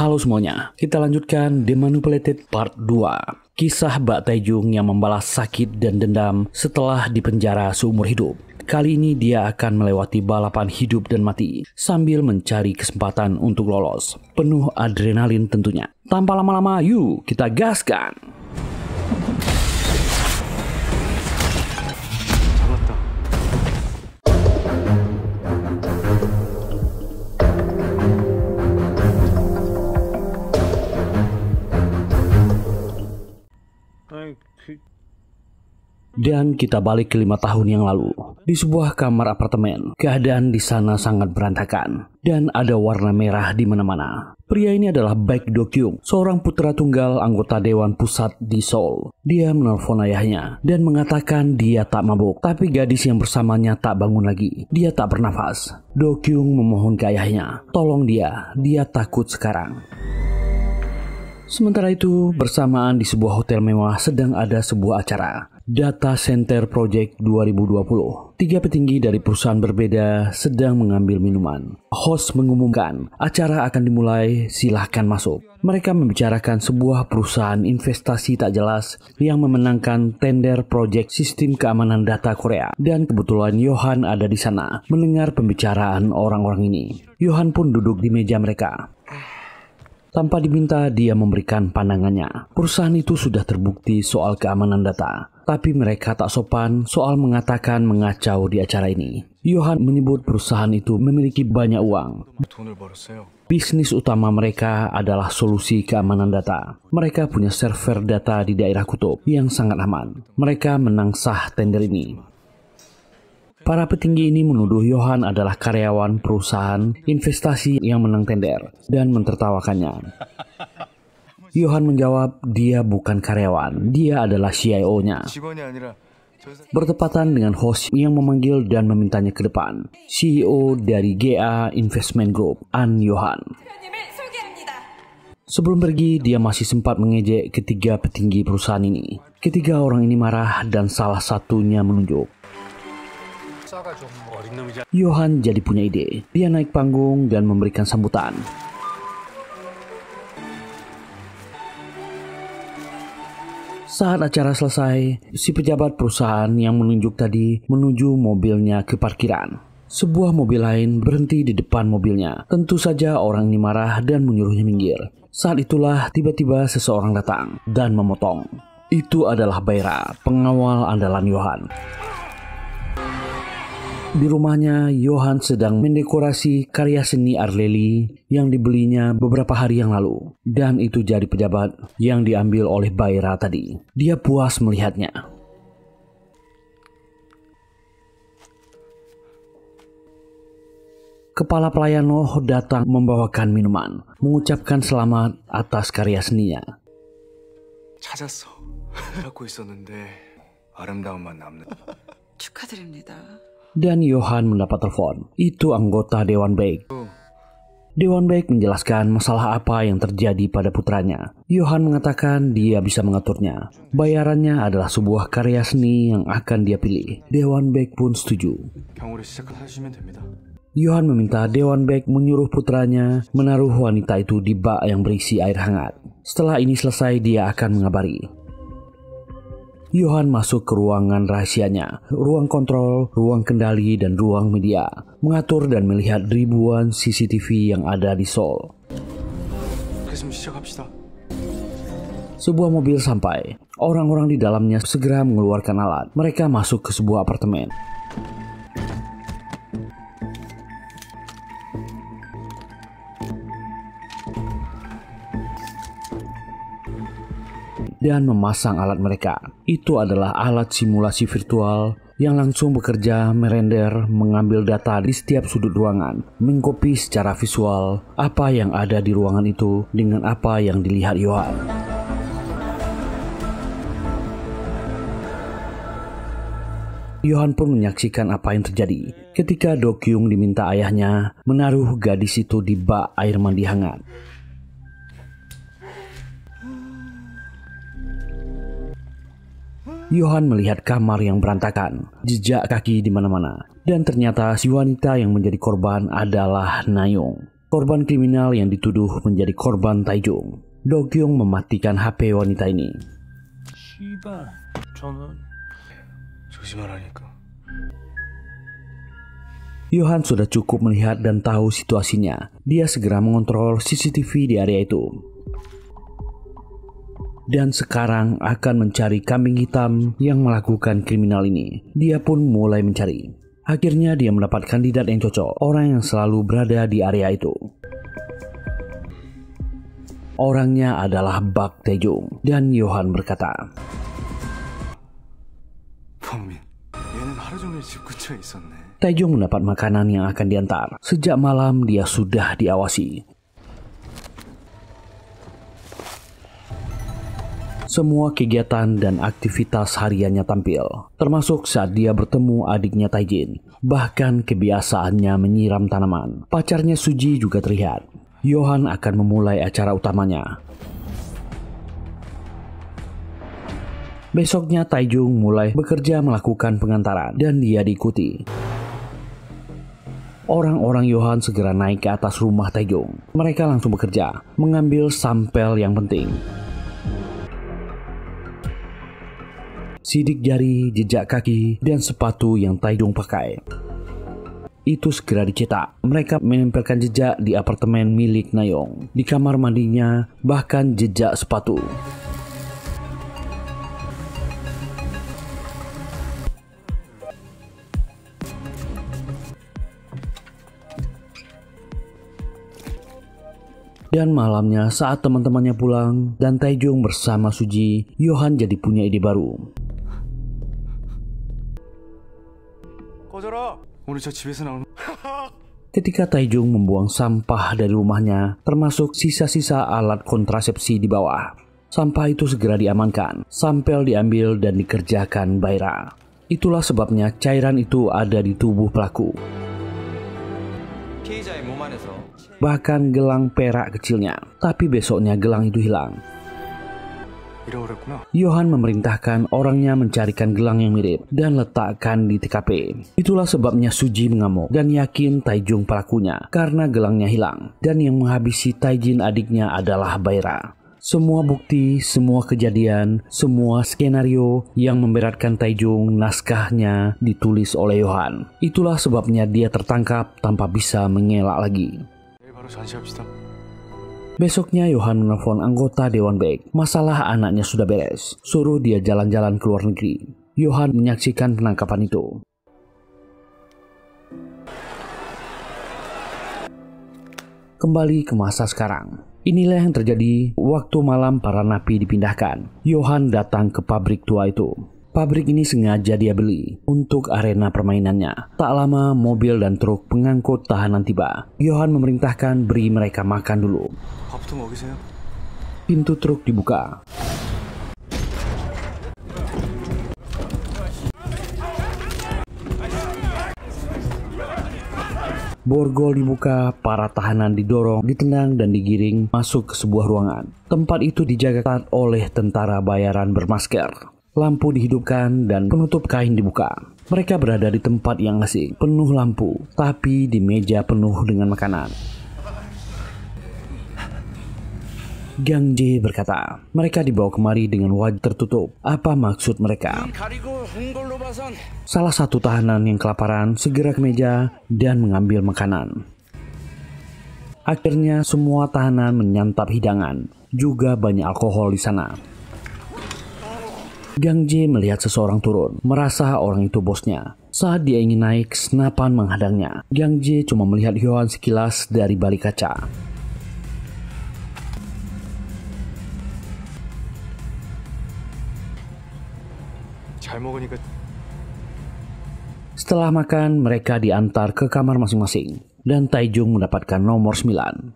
Halo semuanya, kita lanjutkan The Manipulated Part 2. Kisah Bak Taejung yang membalas sakit dan dendam setelah dipenjara seumur hidup. Kali ini dia akan melewati balapan hidup dan mati sambil mencari kesempatan untuk lolos. Penuh adrenalin tentunya. Tanpa lama-lama, yuk kita gaskan! Dan kita balik ke 5 tahun yang lalu. Di sebuah kamar apartemen, keadaan di sana sangat berantakan dan ada warna merah di mana-mana. Pria ini adalah Baek Do-kyung, seorang putra tunggal anggota Dewan Pusat di Seoul. Dia menelpon ayahnya dan mengatakan dia tak mabuk, tapi gadis yang bersamanya tak bangun lagi. Dia tak bernafas. Do-kyung memohon ke ayahnya, tolong dia takut sekarang. Sementara itu, bersamaan di sebuah hotel mewah sedang ada sebuah acara. Data Center Project 2020. 3 petinggi dari perusahaan berbeda sedang mengambil minuman. Host mengumumkan, acara akan dimulai, silahkan masuk. Mereka membicarakan sebuah perusahaan investasi tak jelas yang memenangkan tender proyek sistem keamanan data Korea. Dan kebetulan Johan ada di sana, mendengar pembicaraan orang-orang ini. Johan pun duduk di meja mereka. Tanpa diminta, dia memberikan pandangannya. Perusahaan itu sudah terbukti soal keamanan data. Tapi mereka tak sopan soal mengatakan mengacau di acara ini. Johan menyebut perusahaan itu memiliki banyak uang. Bisnis utama mereka adalah solusi keamanan data. Mereka punya server data di daerah kutub yang sangat aman. Mereka menang sah tender ini. Para petinggi ini menuduh Johan adalah karyawan perusahaan investasi yang menang tender dan mentertawakannya. Johan menjawab dia bukan karyawan, dia adalah CIO-nya. Bertepatan dengan host yang memanggil dan memintanya ke depan, CEO dari GA Investment Group, An Johan. Sebelum pergi, dia masih sempat mengejek ketiga petinggi perusahaan ini. Ketiga orang ini marah dan salah satunya menunjuk. Johan jadi punya ide. Dia naik panggung dan memberikan sambutan. Saat acara selesai, si pejabat perusahaan yang menunjuk tadi menuju mobilnya ke parkiran. Sebuah mobil lain berhenti di depan mobilnya. Tentu saja orang ini marah dan menyuruhnya minggir. Saat itulah tiba-tiba seseorang datang dan memotong. Itu adalah Baera, pengawal andalan Johan. Di rumahnya, Johan sedang mendekorasi karya seni Arleli yang dibelinya beberapa hari yang lalu. Dan itu jadi pejabat yang diambil oleh Baera tadi. Dia puas melihatnya. Kepala pelayan Oh datang membawakan minuman, mengucapkan selamat atas karya seninya. 찾았어. 찾고 있었는데 아름다움만 남는. 축하드립니다. Dan Johan mendapat telepon. Itu anggota Dewan Baek. Dewan Baek menjelaskan masalah apa yang terjadi pada putranya. Johan mengatakan dia bisa mengaturnya. Bayarannya adalah sebuah karya seni yang akan dia pilih. Dewan Baek pun setuju. Johan meminta Dewan Baek menyuruh putranya menaruh wanita itu di bak yang berisi air hangat. Setelah ini selesai, dia akan mengabari. Johan masuk ke ruangan rahasianya, ruang kontrol, ruang kendali, dan ruang media. Mengatur dan melihat ribuan CCTV yang ada di Seoul. Sebuah mobil sampai. Orang-orang di dalamnya segera mengeluarkan alat. Mereka masuk ke sebuah apartemen. Dan memasang alat mereka. Itu adalah alat simulasi virtual yang langsung bekerja merender, mengambil data di setiap sudut ruangan, mengcopy secara visual apa yang ada di ruangan itu dengan apa yang dilihat Johan. Johan pun menyaksikan apa yang terjadi ketika Do-kyung diminta ayahnya menaruh gadis itu di bak air mandi hangat. Johan melihat kamar yang berantakan, jejak kaki di mana-mana, dan ternyata si wanita yang menjadi korban adalah Nayung. korban kriminal yang dituduh menjadi korban Taejong. Do-kyung mematikan HP wanita ini. 씨발, 저는 조심하라니까. Yohan sudah cukup melihat dan tahu situasinya. Dia segera mengontrol CCTV di area itu. Dan sekarang akan mencari kambing hitam yang melakukan kriminal ini. Dia pun mulai mencari. Akhirnya dia mendapat kandidat yang cocok, orang yang selalu berada di area itu. Orangnya adalah Bak Taejong, dan Yohan berkata, 범민, 얘는 하루 종일 집 근처에 있었네. Taejong mendapat makanan yang akan diantar. Sejak malam dia sudah diawasi. Semua kegiatan dan aktivitas hariannya tampil, termasuk saat dia bertemu adiknya Taejin. Bahkan kebiasaannya menyiram tanaman. Pacarnya Suji juga terlihat. Yohan akan memulai acara utamanya. Besoknya Taejong mulai bekerja melakukan pengantaran dan dia diikuti. Orang-orang Yohan segera naik ke atas rumah Taejong. Mereka langsung bekerja, mengambil sampel yang penting. Sidik jari, jejak kaki, dan sepatu yang Taejong pakai. Itu segera dicetak. Mereka menempelkan jejak di apartemen milik Nayong, di kamar mandinya, bahkan jejak sepatu. Dan malamnya saat teman-temannya pulang dan Taejong bersama Suji, Yohan jadi punya ide baru. 꺼져라. 오늘 저 집에서 나오는. Ketika Taejong membuang sampah dari rumahnya, termasuk sisa-sisa alat kontrasepsi di bawah. Sampah itu segera diamankan, sampel diambil dan dikerjakan Baira. Itulah sebabnya cairan itu ada di tubuh pelaku. Bahkan gelang perak kecilnya, tapi besoknya gelang itu hilang. Yohan memerintahkan orangnya mencarikan gelang yang mirip dan letakkan di TKP. Itulah sebabnya Suji mengamuk dan yakin Taejong pelakunya karena gelangnya hilang. Dan yang menghabisi Taejin adiknya adalah Baira. Semua bukti, semua kejadian, semua skenario yang memberatkan Taejong naskahnya ditulis oleh Yohan. Itulah sebabnya dia tertangkap tanpa bisa mengelak lagi. Besoknya Yohan menelpon anggota Dewan Baek. Masalah anaknya sudah beres. Suruh dia jalan-jalan ke luar negeri. Yohan menyaksikan penangkapan itu. Kembali ke masa sekarang. Inilah yang terjadi waktu malam para napi dipindahkan. Yohan datang ke pabrik tua itu. Pabrik ini sengaja dia beli untuk arena permainannya. Tak lama mobil dan truk pengangkut tahanan tiba. Yohan memerintahkan beri mereka makan dulu. Pintu truk dibuka. Borgol dibuka, para tahanan didorong, ditendang dan digiring masuk ke sebuah ruangan. Tempat itu dijaga ketat oleh tentara bayaran bermasker. Lampu dihidupkan dan penutup kain dibuka. Mereka berada di tempat yang asing, penuh lampu, tapi di meja penuh dengan makanan. Gang Jae berkata, mereka dibawa kemari dengan wajah tertutup. Apa maksud mereka? Salah satu tahanan yang kelaparan segera ke meja dan mengambil makanan. Akhirnya semua tahanan menyantap hidangan, juga banyak alkohol di sana. Gang Jae melihat seseorang turun, merasa orang itu bosnya. Saat dia ingin naik, senapan menghadangnya. Gang Jae cuma melihat Yohan sekilas dari balik kaca. Setelah makan, mereka diantar ke kamar masing-masing. Dan Taejong mendapatkan nomor 9.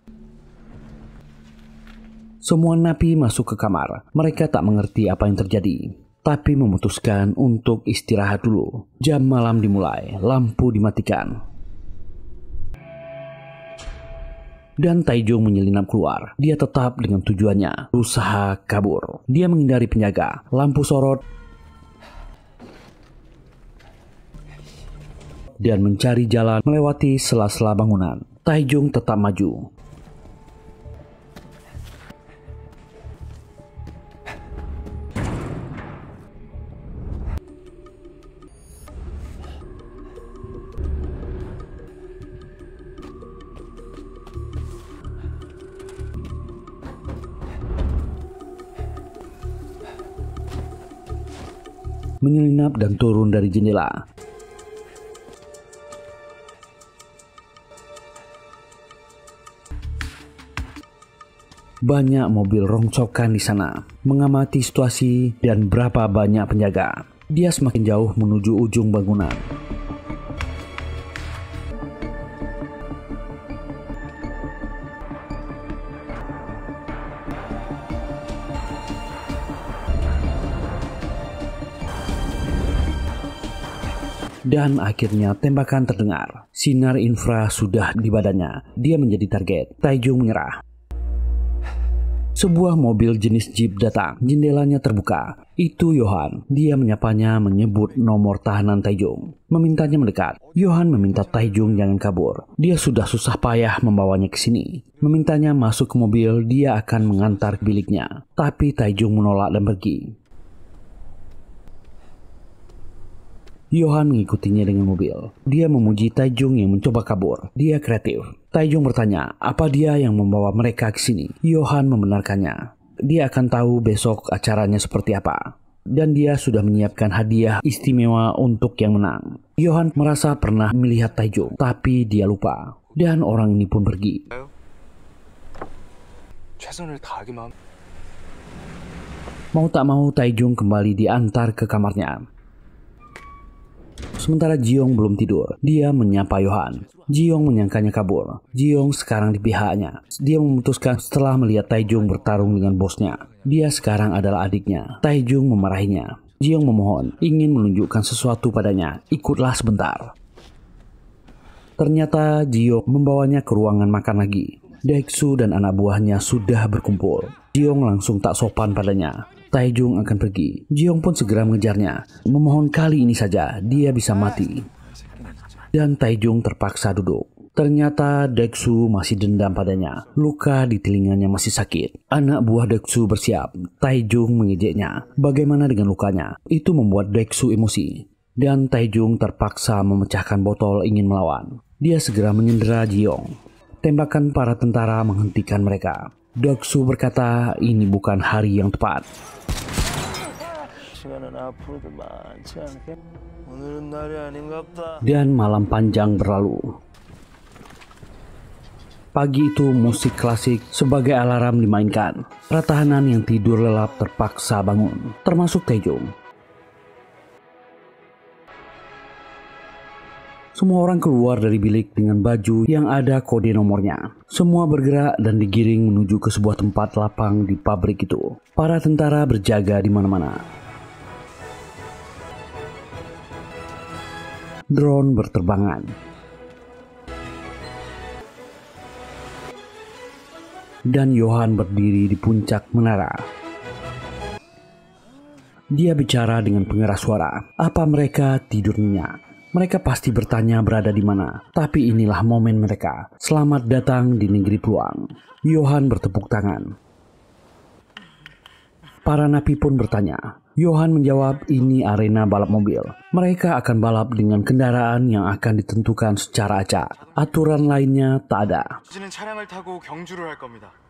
Semua napi masuk ke kamar. Mereka tak mengerti apa yang terjadi, tapi memutuskan untuk istirahat dulu. Jam malam dimulai, lampu dimatikan. Dan Taejong menyelinap keluar. Dia tetap dengan tujuannya, berusaha kabur. Dia menghindari penjaga, lampu sorot, dan mencari jalan melewati sela-sela bangunan. Taejong tetap maju. Menyelinap dan turun dari jendela. Banyak mobil rongsokan di sana, mengamati situasi dan berapa banyak penjaga. Dia semakin jauh menuju ujung bangunan. Dan akhirnya tembakan terdengar. Sinar infra sudah di badannya. Dia menjadi target. Taejong menyerah. Sebuah mobil jenis jeep datang. Jendelanya terbuka. Itu Johan. Dia menyapanya, menyebut nomor tahanan Taejong. Memintanya mendekat. Johan meminta Taejong jangan kabur. Dia sudah susah payah membawanya ke sini. Memintanya masuk ke mobil, dia akan mengantar ke biliknya. Tapi Taejong menolak dan pergi. Johan mengikutinya dengan mobil. Dia memuji Taejong yang mencoba kabur. Dia kreatif. Taejong bertanya, apa dia yang membawa mereka ke sini? Johan membenarkannya. Dia akan tahu besok acaranya seperti apa. Dan dia sudah menyiapkan hadiah istimewa untuk yang menang. Johan merasa pernah melihat Taejong, tapi dia lupa. Dan orang ini pun pergi. Mau tak mau Taejong kembali diantar ke kamarnya. Sementara Jiong belum tidur, dia menyapa Johan. Jiong menyangkanya kabur. Jiong sekarang di pihaknya. Dia memutuskan setelah melihat Taejong bertarung dengan bosnya. Dia sekarang adalah adiknya. Taejong memarahinya. Jiong memohon, ingin menunjukkan sesuatu padanya. Ikutlah sebentar. Ternyata Jiong membawanya ke ruangan makan lagi. Dae-su dan anak buahnya sudah berkumpul. Jiong langsung tak sopan padanya. Taejong akan pergi. Jiong pun segera mengejarnya. Memohon kali ini saja, dia bisa mati. Dan Taejong terpaksa duduk. Ternyata Dae-su masih dendam padanya. Luka di telinganya masih sakit. Anak buah Dae-su bersiap. Taejong mengejeknya. Bagaimana dengan lukanya? Itu membuat Dae-su emosi. Dan Taejong terpaksa memecahkan botol ingin melawan. Dia segera menyendera Jiong. Tembakan para tentara menghentikan mereka. Dae-su berkata ini bukan hari yang tepat. Dan malam panjang berlalu. Pagi itu musik klasik sebagai alarm dimainkan. Para tahanan yang tidur lelap terpaksa bangun, termasuk Taejong. Semua orang keluar dari bilik dengan baju yang ada kode nomornya. Semua bergerak dan digiring menuju ke sebuah tempat lapang di pabrik itu. Para tentara berjaga di mana-mana. Drone berterbangan. Dan Johan berdiri di puncak menara. Dia bicara dengan pengeras suara. Apa mereka tidur nyenyak? Mereka pasti bertanya berada di mana. Tapi inilah momen mereka. Selamat datang di negeri peluang. Johan bertepuk tangan. Para napi pun bertanya. Johan menjawab ini arena balap mobil. Mereka akan balap dengan kendaraan yang akan ditentukan secara acak. Aturan lainnya tak ada.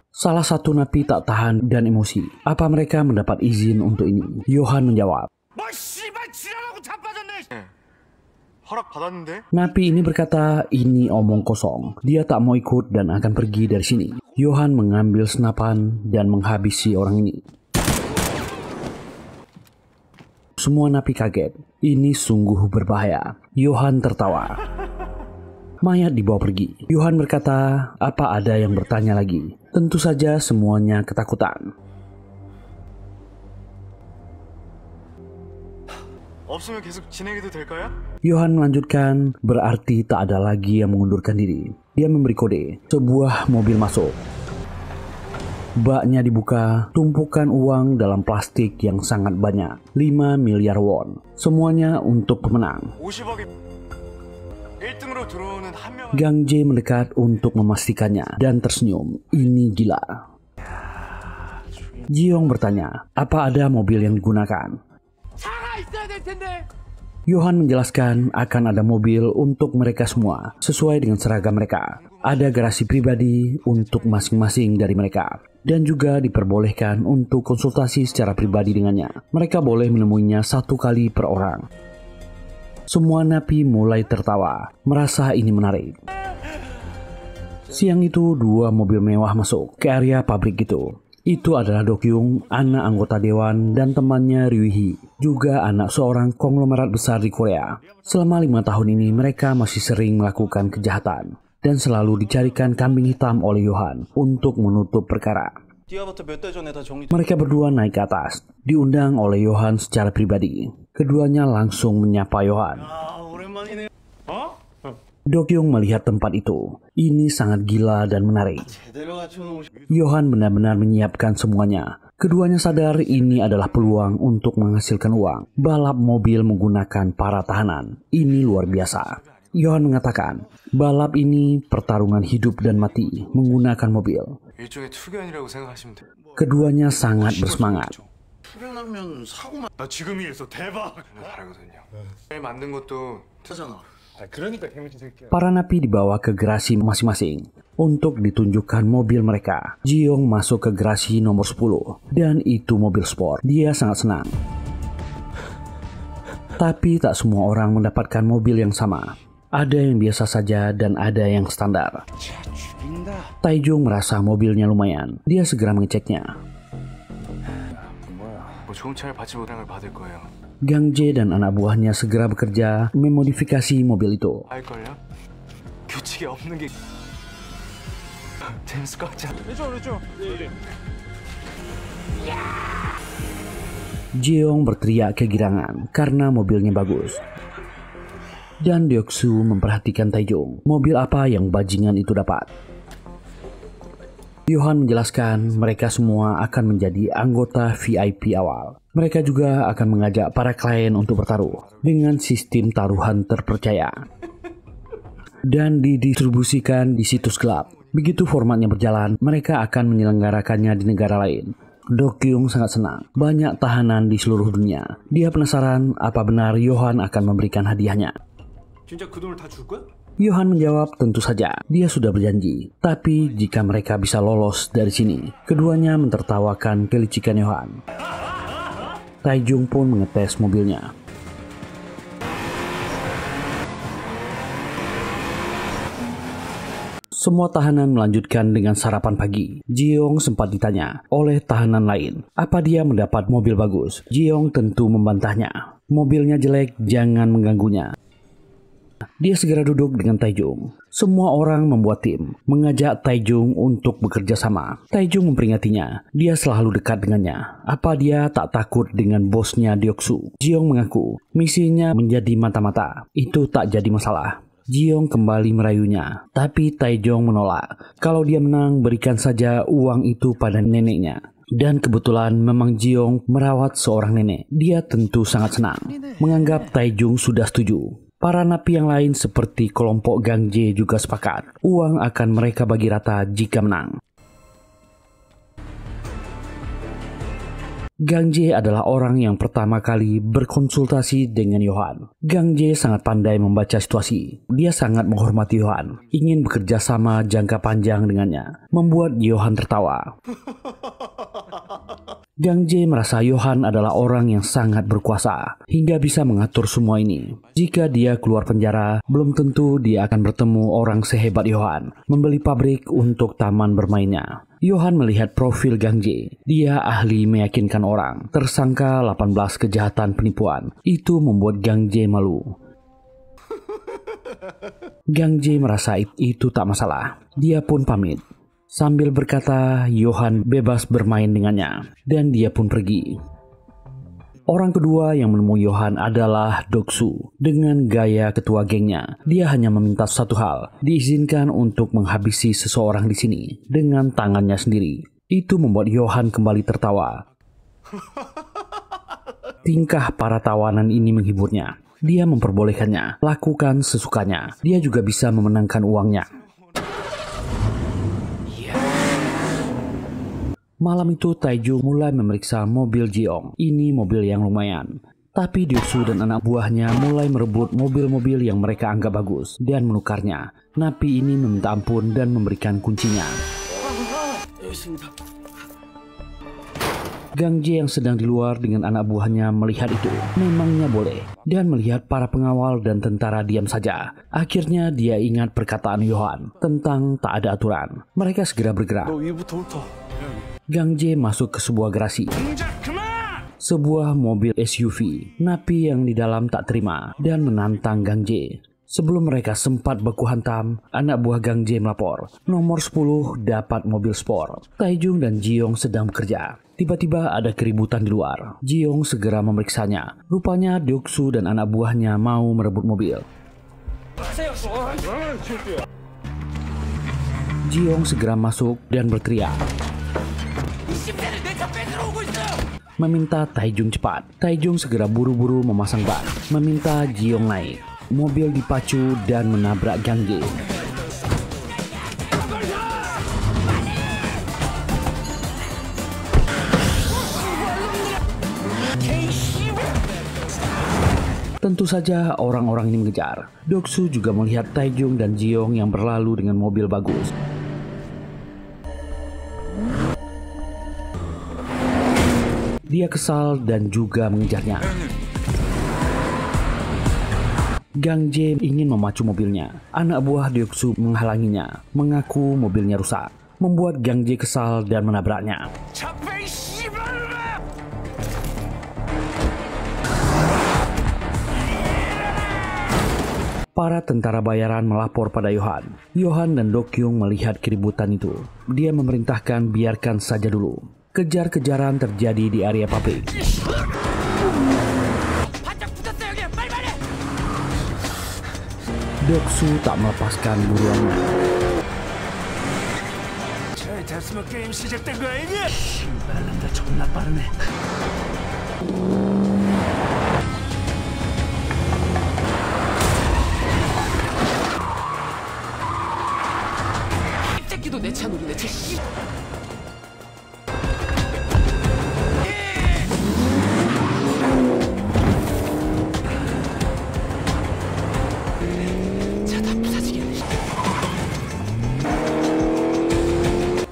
Salah satu napi tak tahan dan emosi. Apa mereka mendapat izin untuk ini? Johan menjawab. Napi ini berkata ini omong kosong. Dia tak mau ikut dan akan pergi dari sini. Johan mengambil senapan dan menghabisi orang ini. Semua napi kaget. Ini sungguh berbahaya. Johan tertawa. Mayat dibawa pergi. Johan berkata, apa ada yang bertanya lagi? Tentu saja semuanya ketakutan. Johan melanjutkan, berarti tak ada lagi yang mengundurkan diri. Dia memberi kode. Sebuah mobil masuk. Baknya dibuka, tumpukan uang dalam plastik yang sangat banyak. 5 miliar won. Semuanya untuk pemenang. 1등으로 들어오는 한 명. Gang Jae mendekat untuk memastikannya dan tersenyum. Ini gila. Jiyoung bertanya, apa ada mobil yang digunakan? Yohan menjelaskan akan ada mobil untuk mereka semua sesuai dengan seragam mereka. Ada garasi pribadi untuk masing-masing dari mereka. Dan juga diperbolehkan untuk konsultasi secara pribadi dengannya. Mereka boleh menemuinya 1 kali per orang. Semua napi mulai tertawa, merasa ini menarik. Siang itu 2 mobil mewah masuk ke area pabrik itu. Itu adalah Dokyung, anak anggota dewan, dan temannya Ryuhee, juga anak seorang konglomerat besar di Korea. Selama 5 tahun ini mereka masih sering melakukan kejahatan, dan selalu dicarikan kambing hitam oleh Yohan untuk menutup perkara. Mereka berdua naik ke atas, diundang oleh Yohan secara pribadi. Keduanya langsung menyapa Yohan. Dokyung melihat tempat itu. Ini sangat gila dan menarik. Yohan benar-benar menyiapkan semuanya. Keduanya sadar ini adalah peluang untuk menghasilkan uang. Balap mobil menggunakan para tahanan. Ini luar biasa. Yohan mengatakan, balap ini pertarungan hidup dan mati menggunakan mobil. 일종의 투견이라고 생각하시면 돼요. Keduanya sangat bersemangat. 나 지금 이해했어. 대박. 다르거든요. 만든 것도 하잖아. 그러니까 개미친 새끼야. Para napi dibawa ke gerasi masing-masing untuk ditunjukkan mobil mereka. Jiyoung masuk ke gerasi nomor 10 dan itu mobil sport. Dia sangat senang. Tapi tak semua orang mendapatkan mobil yang sama. Ada yang biasa saja dan ada yang standar. Taejong merasa mobilnya lumayan. Dia segera mengeceknya. 뭐 좋은 차를 받지 못한 걸 받을 거예요. Gang Jae dan anak buahnya segera bekerja memodifikasi mobil itu. 알걸요? 규칙이 없는 게 재밌을 것 같지 않아? 그렇죠. Jiyoung berteriak kegirangan karena mobilnya bagus. Dan Deoksu memperhatikan Taejong. Mobil apa yang bajingan itu dapat? Yohan menjelaskan mereka semua akan menjadi anggota VIP awal. Mereka juga akan mengajak para klien untuk bertaruh dengan sistem taruhan terpercaya. Dan didistribusikan di situs gelap. Begitu formatnya berjalan, mereka akan menyelenggarakannya di negara lain. Dokyung sangat senang. Banyak tahanan di seluruh dunia. Dia penasaran apa benar Yohan akan memberikan hadiahnya. 진짜 그 돈을 다 줄 거야? Yohan menjawab tentu saja, dia sudah berjanji. Tapi jika mereka bisa lolos dari sini, keduanya mentertawakan kelicikan Yohan. Taejong pun mengetes mobilnya. Semua tahanan melanjutkan dengan sarapan pagi. Jiyoung sempat ditanya oleh tahanan lain, apa dia mendapat mobil bagus. Jiyoung tentu membantahnya. Mobilnya jelek, jangan mengganggunya. Dia segera duduk dengan Taejong. Semua orang membuat tim, mengajak Taejong untuk bekerja sama. Taejong memperingatinya, dia selalu dekat dengannya. Apa dia tak takut dengan bosnya Deoksu? Jiyoung mengaku, misinya menjadi mata-mata. Itu tak jadi masalah. Jiyoung kembali merayunya, tapi Taejong menolak. Kalau dia menang, berikan saja uang itu pada neneknya. Dan kebetulan memang Jiyoung merawat seorang nenek. Dia tentu sangat senang, menganggap Taejong sudah setuju. Para napi yang lain seperti kelompok Gang Jae juga sepakat. Uang akan mereka bagi rata jika menang. Gang Jae adalah orang yang pertama kali berkonsultasi dengan Yohan. Gang Jae sangat pandai membaca situasi. Dia sangat menghormati Yohan, ingin bekerja sama jangka panjang dengannya, membuat Yohan tertawa. Gang Jae merasa Yohan adalah orang yang sangat berkuasa hingga bisa mengatur semua ini. Jika dia keluar penjara, belum tentu dia akan bertemu orang sehebat Yohan, membeli pabrik untuk taman bermainnya. Yohan melihat profil Gang Jae. Dia ahli meyakinkan orang, tersangka 18 kejahatan penipuan. Itu membuat Gang Jae malu. Gang Jae merasa itu tak masalah. Dia pun pamit. Sambil berkata, Yohan bebas bermain dengannya, dan dia pun pergi. Orang kedua yang menemui Yohan adalah Doksu. Dengan gaya ketua gengnya, dia hanya meminta satu hal, diizinkan untuk menghabisi seseorang di sini dengan tangannya sendiri. Itu membuat Yohan kembali tertawa. Tingkah para tawanan ini menghiburnya. Dia memperbolehkannya lakukan sesukanya. Dia juga bisa memenangkan uangnya. Malam itu Taejung mulai memeriksa mobil Jiong. Ini mobil yang lumayan. Tapi Deoksu dan anak buahnya mulai merebut mobil-mobil yang mereka anggap bagus dan menukarnya. Napi ini meminta ampun dan memberikan kuncinya. Gang Jae yang sedang di luar dengan anak buahnya melihat itu. Memangnya boleh. Dan melihat para pengawal dan tentara diam saja. Akhirnya dia ingat perkataan Yohan tentang tak ada aturan. Mereka segera bergerak. Gang Jae masuk ke sebuah garasi. Sebuah mobil SUV. Napi yang di dalam tak terima dan menantang Gang Jae. Sebelum mereka sempat baku hantam, anak buah Gang Jae melapor. Nomor 10 dapat mobil sport. Taejung dan Jiong sedang bekerja. Tiba-tiba ada keributan di luar. Jiong segera memeriksanya. Rupanya Deoksu dan anak buahnya mau merebut mobil. Jiong segera masuk dan berteriak, meminta Taejung cepat. Taejung segera buru-buru memasang ban, meminta Jiong naik. Mobil dipacu dan menabrak Gang Jae. Tentu saja orang-orang ini mengejar. Deoksu juga melihat Taejung dan Jiong yang berlalu dengan mobil bagus. Dia kesal dan juga mengejarnya. Gang Jae ingin memacu mobilnya. Anak buah Deoksu menghalanginya, mengaku mobilnya rusak. Membuat Gang Jae kesal dan menabraknya. Para tentara bayaran melapor pada Yohan. Yohan dan Dokyung melihat keributan itu. Dia memerintahkan biarkan saja dulu. Kejar-kejaran terjadi di area pabrik. Deoksu tak melepaskan buruannya.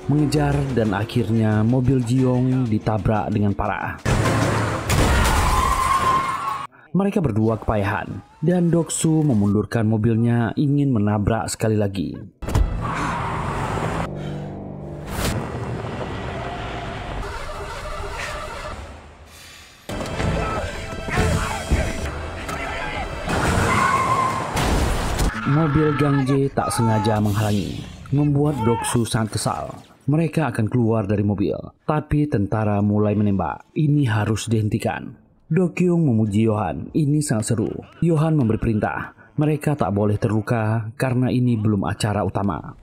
Mengejar dan akhirnya mobil Jiong ditabrak dengan parah. Mereka berdua kepayahan dan Deoksu memundurkan mobilnya ingin menabrak sekali lagi. Mobil Gang Jae tak sengaja menghalangi, membuat Deoksu sangat kesal. Mereka akan keluar dari mobil, tapi tentara mulai menembak. Ini harus dihentikan. Dokyung memuji Yohan, ini sangat seru. Yohan memberi perintah, mereka tak boleh terluka karena ini belum acara utama.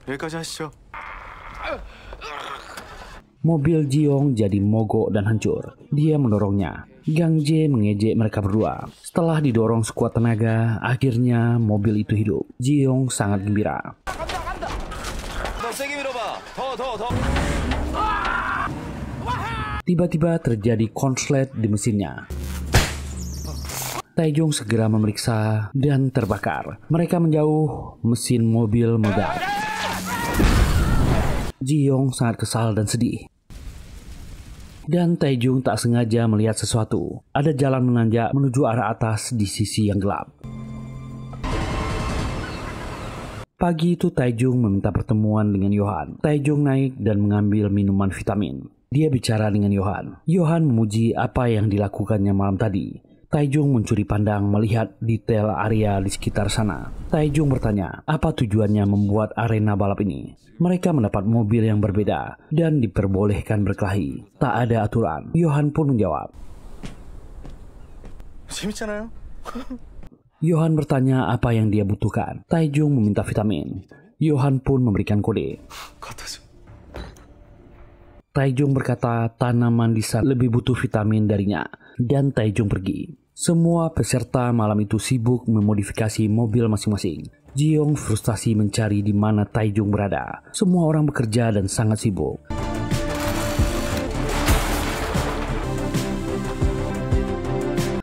Mobil Jiong jadi mogok dan hancur. Dia mendorongnya. Gang Jae mengejek mereka berdua. Setelah didorong sekuat tenaga, akhirnya mobil itu hidup. Jiong sangat gembira. Tiba-tiba terjadi konslet di mesinnya. Taejung segera memeriksa dan terbakar. Mereka menjauh, mesin mobil meledak. Jiong sangat kesal dan sedih. Dan Taejung tak sengaja melihat sesuatu. Ada jalan menanjak menuju arah atas di sisi yang gelap. Pagi itu Taejung meminta pertemuan dengan Yohan. Taejung naik dan mengambil minuman vitamin. Dia bicara dengan Yohan. Yohan memuji apa yang dilakukannya malam tadi. Taejung mencuri pandang melihat detail area di sekitar sana. Taejung bertanya, apa tujuannya membuat arena balap ini? Mereka mendapat mobil yang berbeda dan diperbolehkan berkelahi. Tak ada aturan. Yohan pun menjawab. 재밌잖아요. Yohan bertanya apa yang dia butuhkan. Taejung meminta vitamin. Yohan pun memberikan kode. Taejung berkata tanaman di sana lebih butuh vitamin darinya. Dan Taejung pergi. Semua peserta malam itu sibuk memodifikasi mobil masing-masing. Jiong frustasi mencari di mana Taejung berada. Semua orang bekerja dan sangat sibuk.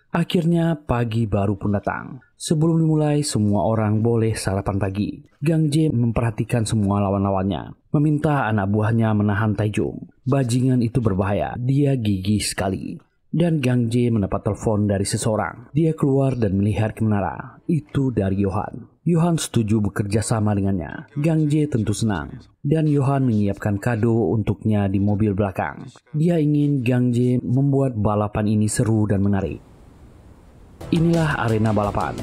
Akhirnya pagi baru pun datang. Sebelum dimulai, semua orang boleh sarapan pagi. Gang Jae memperhatikan semua lawan-lawannya, meminta anak buahnya menahan Taejung. Bajingan itu berbahaya, dia gigih sekali. Dan Gang Jae mendapat telepon dari seseorang. Dia keluar dan melihat ke menara. Itu dari Johan. Johan setuju bekerja sama dengannya. Gang Jae tentu senang. Dan Johan menyiapkan kado untuknya di mobil belakang. Dia ingin Gang Jae membuat balapan ini seru dan menarik. Inilah arena balapan.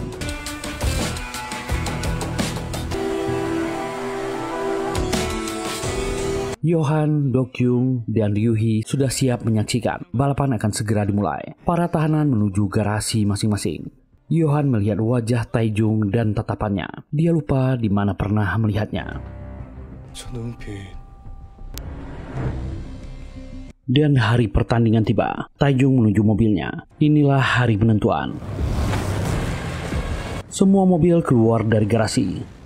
Johan, Dokyung, dan Ryuhee sudah siap menyaksikan. Balapan akan segera dimulai. Para tahanan menuju garasi masing-masing. Johan melihat wajah Taejung dan tatapannya. Dia lupa di mana pernah melihatnya. Dan hari pertandingan tiba. Taejung menuju mobilnya. Inilah hari penentuan. Semua mobil keluar dari garasi.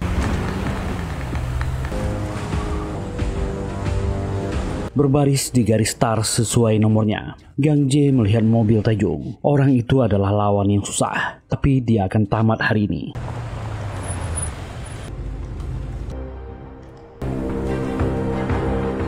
Berbaris di garis start sesuai nomornya. Gang Jae melihat mobil Taejung. Orang itu adalah lawan yang susah, tapi dia akan tamat hari ini.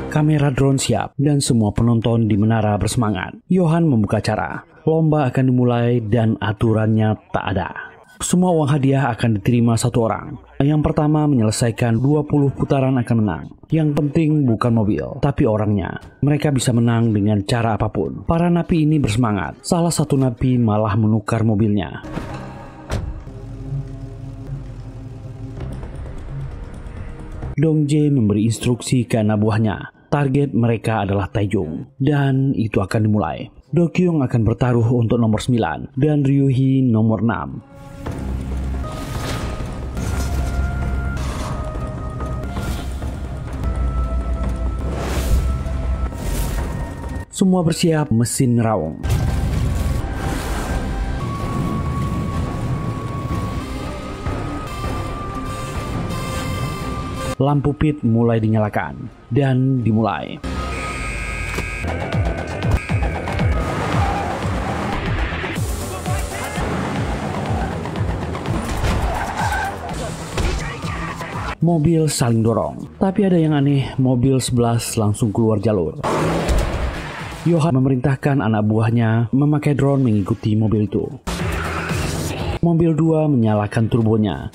Kamera drone siap dan semua penonton di menara bersemangat. Johan membuka acara. Lomba akan dimulai dan aturannya tak ada. Semua uang hadiah akan diterima satu orang. Yang pertama menyelesaikan 20 putaran akan menang. Yang penting bukan mobil, tapi orangnya. Mereka bisa menang dengan cara apapun. Para napi ini bersemangat. Salah satu napi malah menukar mobilnya. Dongjae memberi instruksi ke anak buahnya. Target mereka adalah Taejung. Dan itu akan dimulai. Dokyung akan bertaruh untuk nomor 9 dan Ryuhee nomor 6. Semua bersiap, mesin raung. Lampu pit mulai dinyalakan dan dimulai. Mobil saling dorong, tapi ada yang aneh, mobil 11 langsung keluar jalur. Johan memerintahkan anak buahnya memakai drone mengikuti mobil itu. Mobil 2 menyalakan turbonya.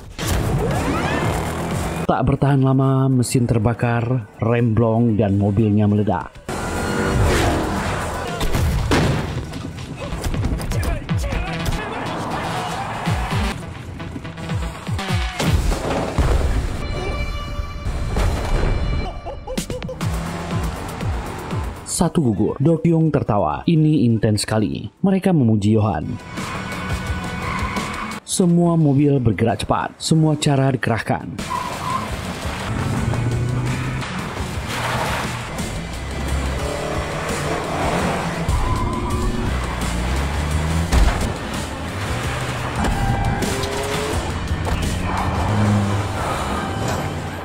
Tak bertahan lama, mesin terbakar, rem blong, dan mobilnya meledak. Satu gugur. Dokyung tertawa. Ini intens sekali. Mereka memuji Johan. Semua mobil bergerak cepat. Semua cara dikerahkan.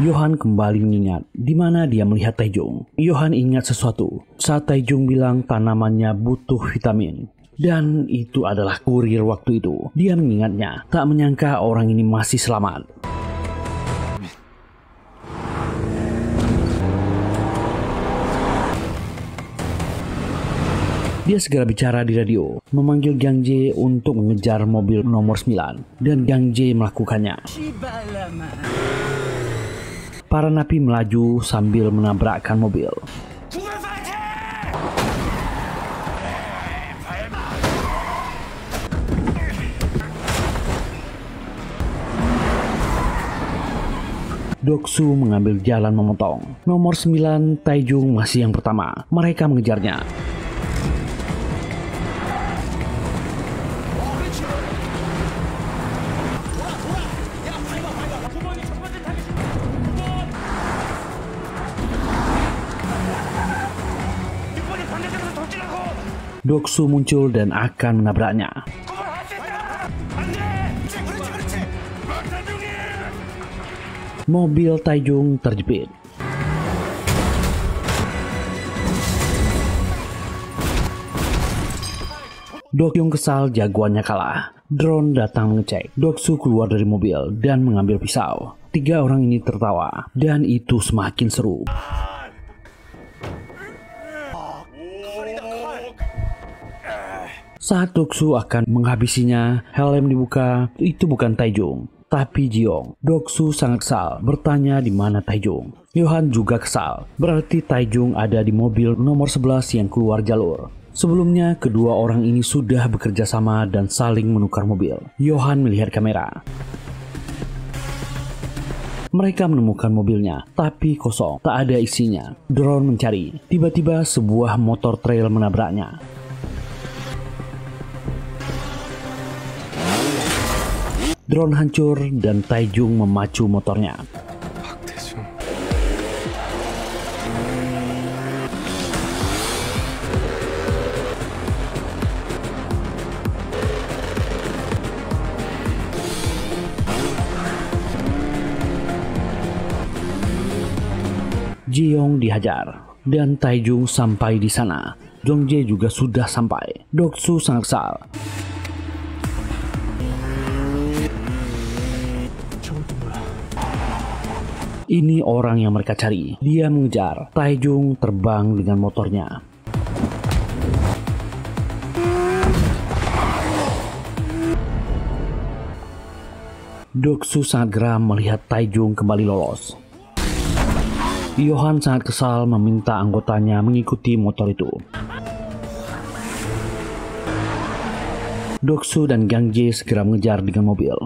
Johan kembali mengingat di mana dia melihat Taejung. Johan ingat sesuatu saat Taejung bilang tanamannya butuh vitamin. Dan itu adalah kurir waktu itu. Dia mengingatnya, tak menyangka orang ini masih selamat. Dia segera bicara di radio, memanggil Gang Jae untuk mengejar mobil nomor 9. Dan Gang Jae melakukannya. Para napi melaju sambil menabrakkan mobil. Doksu mengambil jalan memotong. Nomor 9 Taejung masih yang pertama. Mereka mengejarnya. Doksu muncul dan akan menabraknya. Mobil Taejung terjepit. Dokyung kesal jagoannya kalah. Drone datang mengecek. Doksu keluar dari mobil dan mengambil pisau. 3 orang ini tertawa dan itu semakin seru. Saat Doksu akan menghabisinya, helm dibuka. Itu bukan Taejung, tapi Jiong. Doksu sangat kesal, bertanya di mana Taejung. Yohan juga kesal, berarti Taejung ada di mobil nomor 11 yang keluar jalur. Sebelumnya, kedua orang ini sudah bekerja sama dan saling menukar mobil. Yohan melihat kamera. Mereka menemukan mobilnya, tapi kosong, tak ada isinya. Drone mencari. Tiba-tiba sebuah motor trail menabraknya. Drone hancur dan Taejung memacu motornya. Jiong dihajar dan Taejung sampai di sana. Jongjae juga sudah sampai. Doksu sangat kesal. Ini orang yang mereka cari. Dia mengejar. Taejung terbang dengan motornya. Doksu sangat geram melihat Taejung kembali lolos. Yohan sangat kesal meminta anggotanya mengikuti motor itu. Doksu dan Gangjae segera mengejar dengan mobil.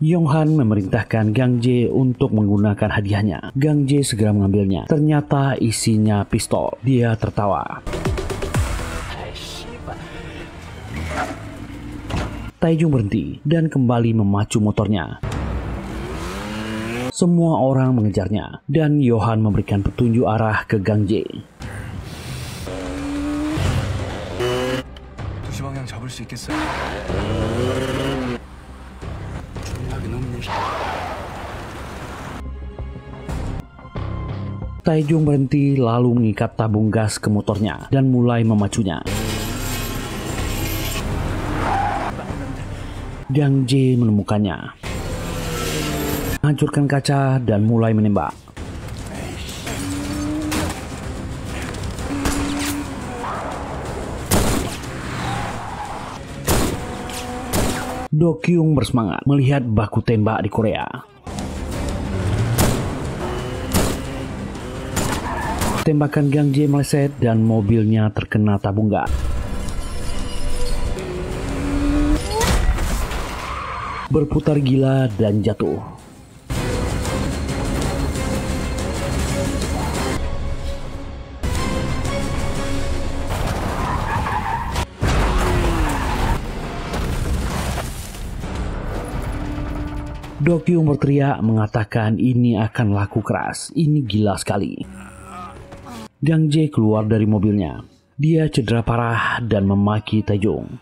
Yonghan memerintahkan Gangjae untuk menggunakan hadiahnya. Gangjae segera mengambilnya. Ternyata isinya pistol. Dia tertawa. Taejung berhenti dan kembali memacu motornya. Semua orang mengejarnya dan Yohan memberikan petunjuk arah ke Gangjae. Taejung berhenti lalu mengikat tabung gas ke motornya dan mulai memacunya. Gangjae menemukannya, menghancurkan kaca dan mulai menembak. Dokyung bersemangat melihat baku tembak di Korea. Tembakan Gangjae meleset dan mobilnya terkena tabung gas. Berputar gila dan jatuh. Dokyung berteriak mengatakan ini akan laku keras. Ini gila sekali. Gangjae keluar dari mobilnya. Dia cedera parah dan memaki Taejung.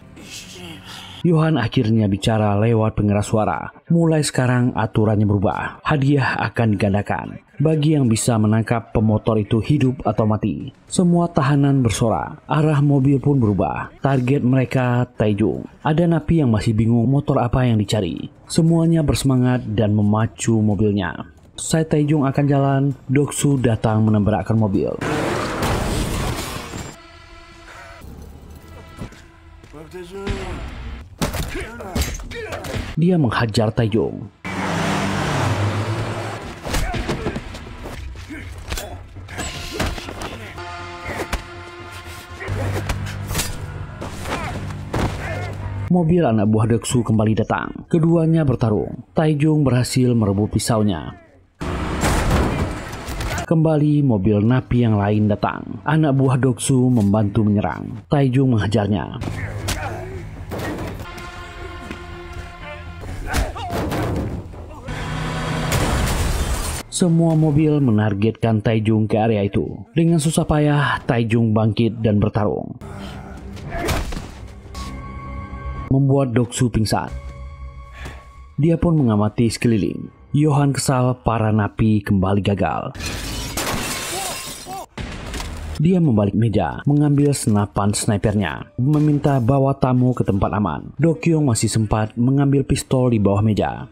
Yohan akhirnya bicara lewat pengeras suara. Mulai sekarang aturannya berubah. Hadiah akan digandakan. Bagi yang bisa menangkap pemotor itu hidup atau mati. Semua tahanan bersorak. Arah mobil pun berubah. Target mereka Taejung. Ada napi yang masih bingung motor apa yang dicari. Semuanya bersemangat dan memacu mobilnya. Saat Taejung akan jalan, Doksu datang menabrakkan mobil. Dia menghajar Taejung. Mobil anak buah Doksu kembali datang. Keduanya bertarung. Taejung berhasil merebut pisaunya. Kembali mobil napi yang lain datang. Anak buah Doksu membantu menyerang. Taejung menghajarnya. Semua mobil menargetkan Taejung ke area itu. Dengan susah payah, Taejung bangkit dan bertarung, membuat Doksu pingsan. Dia pun mengamati sekeliling. Johan kesal para napi kembali gagal. Dia membalik meja, mengambil senapan snipernya, meminta bawa tamu ke tempat aman. Dokkyung masih sempat mengambil pistol di bawah meja.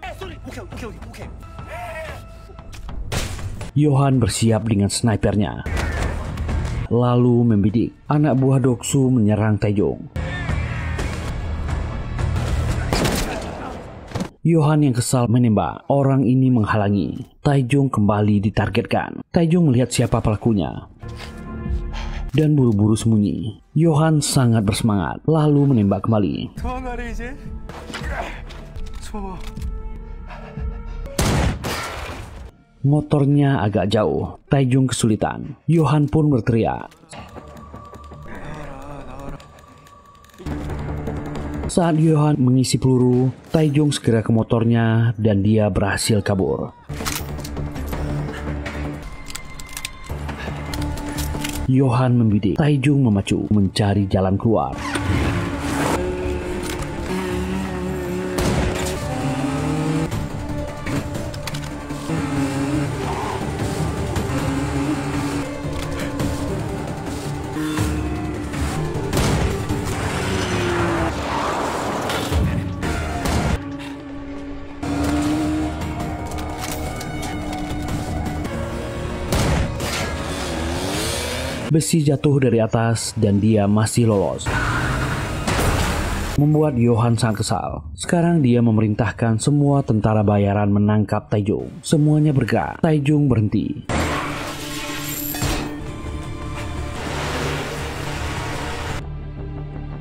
Johan bersiap dengan snipernya, lalu membidik. Anak buah Doksu menyerang Taejung. Johan yang kesal menembak. Orang ini menghalangi. Taejung kembali ditargetkan. Taejung melihat siapa pelakunya dan buru-buru sembunyi. Johan sangat bersemangat, lalu menembak kembali. Motornya agak jauh. Taejung kesulitan. Johan pun berteriak. Saat Johan mengisi peluru, Taejung segera ke motornya dan dia berhasil kabur. Johan membidik. Taejung memacu, mencari jalan keluar. Besi jatuh dari atas dan dia masih lolos, membuat Johan sangat kesal. Sekarang dia memerintahkan semua tentara bayaran menangkap Taejung. Semuanya bergerak. Taejung berhenti.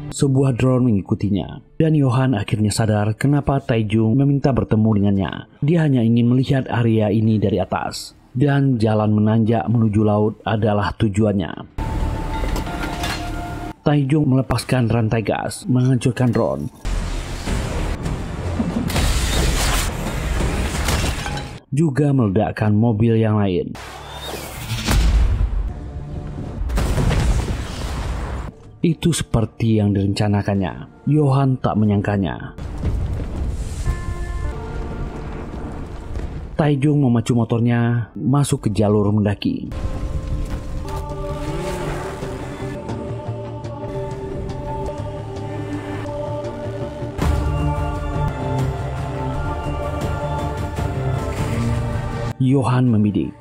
Sebuah drone mengikutinya, dan Johan akhirnya sadar kenapa Taejung meminta bertemu dengannya. Dia hanya ingin melihat area ini dari atas, dan jalan menanjak menuju laut adalah tujuannya. Taejung melepaskan rantai gas, menghancurkan drone. Juga meledakkan mobil yang lain. Itu seperti yang direncanakannya. Johan tak menyangkanya. Taejung memacu motornya masuk ke jalur mendaki. Johan membidik.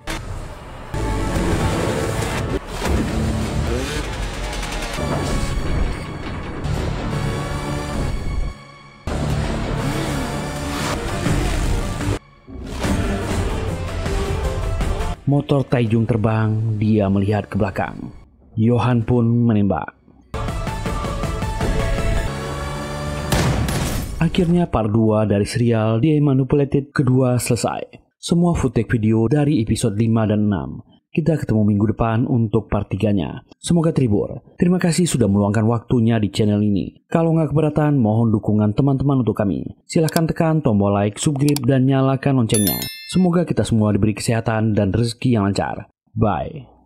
Motor Taejung terbang, dia melihat ke belakang. Johan pun menembak. Akhirnya part 2 dari serial The Manipulated kedua selesai. Semua footage video dari episode 5 dan 6. Kita ketemu minggu depan untuk part 3-nya. Semoga terhibur. Terima kasih sudah meluangkan waktunya di channel ini. Kalau nggak keberatan, mohon dukungan teman-teman untuk kami. Silahkan tekan tombol like, subscribe, dan nyalakan loncengnya. Semoga kita semua diberi kesehatan dan rezeki yang lancar. Bye.